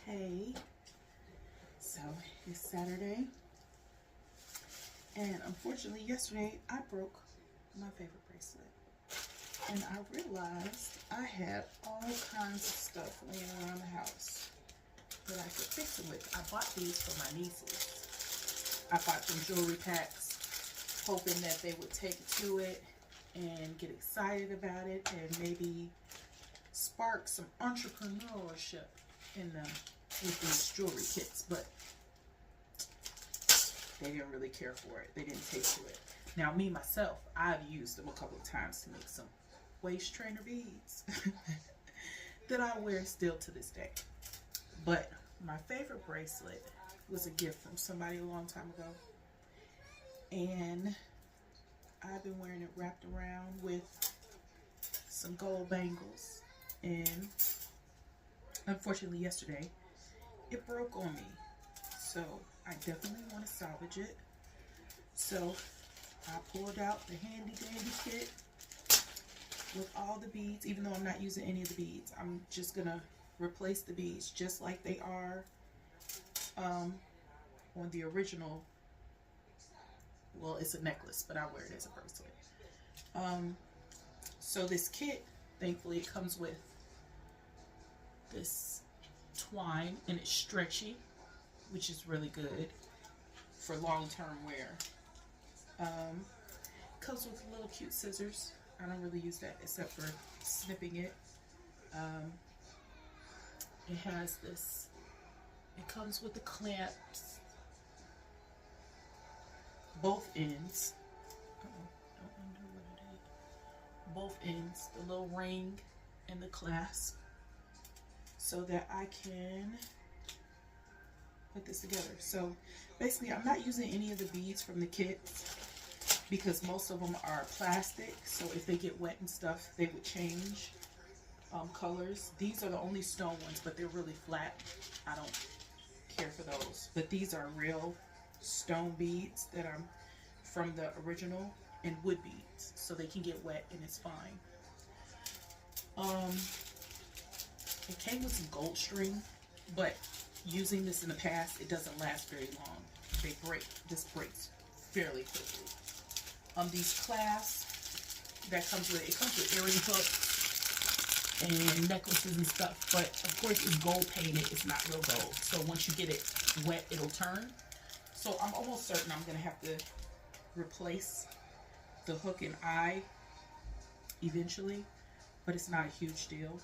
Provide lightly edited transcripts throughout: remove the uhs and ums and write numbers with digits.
Hey, so it's Saturday, and unfortunately yesterday I broke my favorite bracelet, and I realized I had all kinds of stuff laying around the house that I could fix it with. I bought these for my nieces. I bought them jewelry packs, hoping that they would take to it and get excited about it and maybe spark some entrepreneurship in them with these jewelry kits, but they didn't really care for it. They didn't take to it. Now, me, myself, I've used them a couple of times to make some waist trainer beads that I wear still to this day. But my favorite bracelet was a gift from somebody a long time ago, and I've been wearing it wrapped around with some gold bangles, and unfortunately yesterday it broke on me, so I definitely want to salvage it. So I pulled out the handy dandy kit with all the beads. Even though I'm not using any of the beads, I'm just gonna replace the beads just like they are on the original. Well, it's a necklace, but I wear it as a bracelet. So this kit, thankfully, it comes with this twine, and it's stretchy, which is really good for long-term wear. Comes with little cute scissors. I don't really use that except for snipping it. It has this, it comes with the clamps, both ends. Don't undo what I did. Both ends, the little ring and the clasp, so that I can put this together. So basically, I'm not using any of the beads from the kit because most of them are plastic, so if they get wet and stuff, they would change colors. These are the only stone ones, but they're really flat. I don't care for those, but these are real stone beads that are from the original, and wood beads, so they can get wet and it's fine. It came with some gold string, but using this in the past, it doesn't last very long. They break. This breaks fairly quickly. These clasps that comes with it, comes with earring hooks and necklaces and stuff, but of course it's gold painted. It's not real gold, so once you get it wet, it'll turn. So I'm almost certain I'm gonna have to replace the hook and eye eventually, but it's not a huge deal.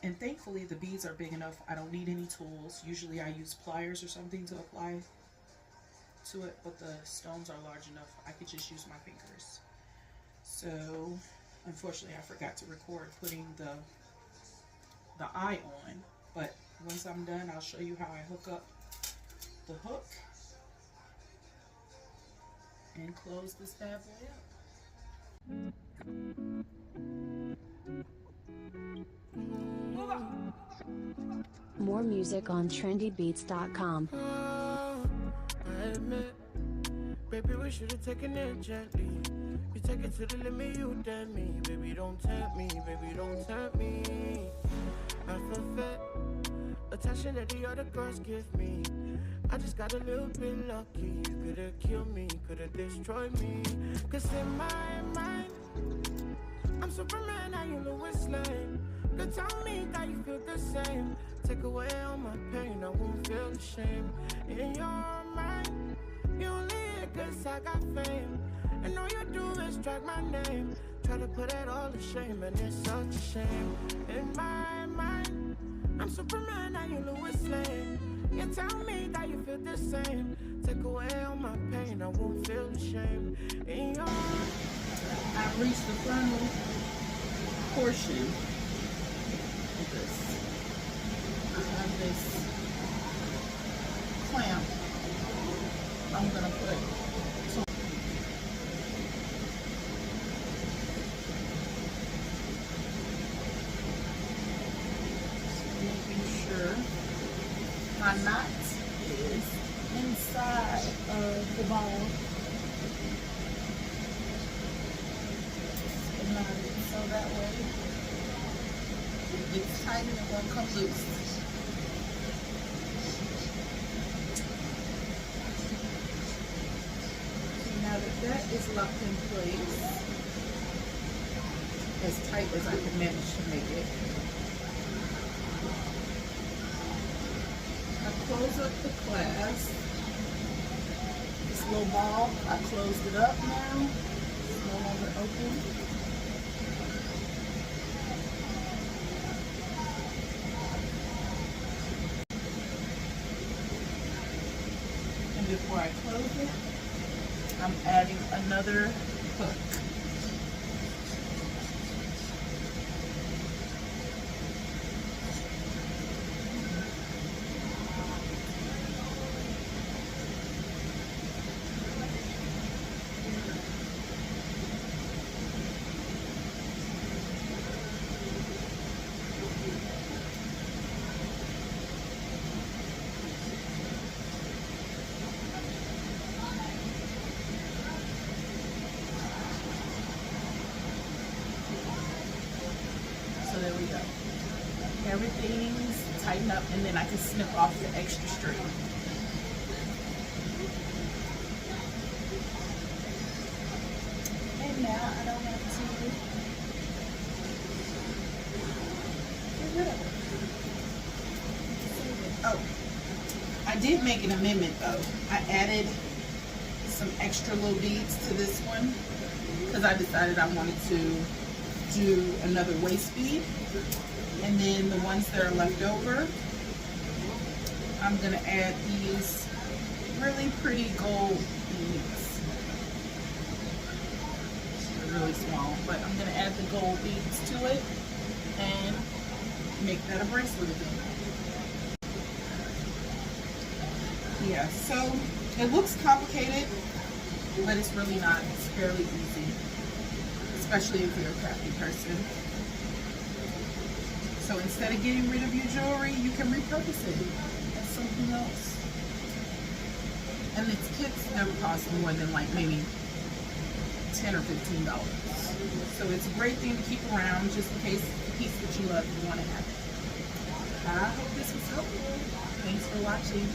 And thankfully the beads are big enough. I don't need any tools. Usually I use pliers or something to apply to it, but the stones are large enough I could just use my fingers. So unfortunately I forgot to record putting the eye on, but once I'm done I'll show you how I hook up the hook and close this bad boy up. More music on trendybeats.com. I admit, baby, we should have taken it gently. You take it to the limit, you damn me. Baby, don't tempt me, baby, don't tempt me. I forfeit attention that the other girls give me. I just got a little bit lucky. You could've killed me, could've destroyed me. Cause in my mind, I'm Superman, I am Lois Lane. But tell me that you feel the same. Take away all my pain, I won't feel the shame. In your mind, you only hit cause I got fame. And all you do is drag my name. Try to put it all to shame, and it's such a shame. In my mind, I'm Superman, I am Lois Lane. You tell me that you feel the same. Take away all my pain, I won't feel the shame. In your mind, I've reached the final portion of this. I have this clamp I'm gonna put. Making sure my knot is inside of the ball. So that way it's tight and it won't come loose. Now that is locked in place, as tight as I can manage to make it, I close up the clasp. This little ball, I closed it up now. It's no longer open. And before I close it, I'm adding another hook. So there we go. Everything's tightened up, and then I can snip off the extra string. And now I don't have to get rid of it. Oh, I did make an amendment though. I added some extra little beads to this one because I decided I wanted to do another waist bead, and then the ones that are left over, I'm gonna add these really pretty gold beads. They're really small, but I'm gonna add the gold beads to it and make that a bracelet again. Yeah, so it looks complicated, but it's really not. It's fairly easy, especially if you're a crafty person. So instead of getting rid of your jewelry, you can repurpose it as something else. And its kits never cost more than like maybe $10 or $15. So it's a great thing to keep around just in case it's a piece that you love and you want to have it. I hope this was helpful. Thanks for watching.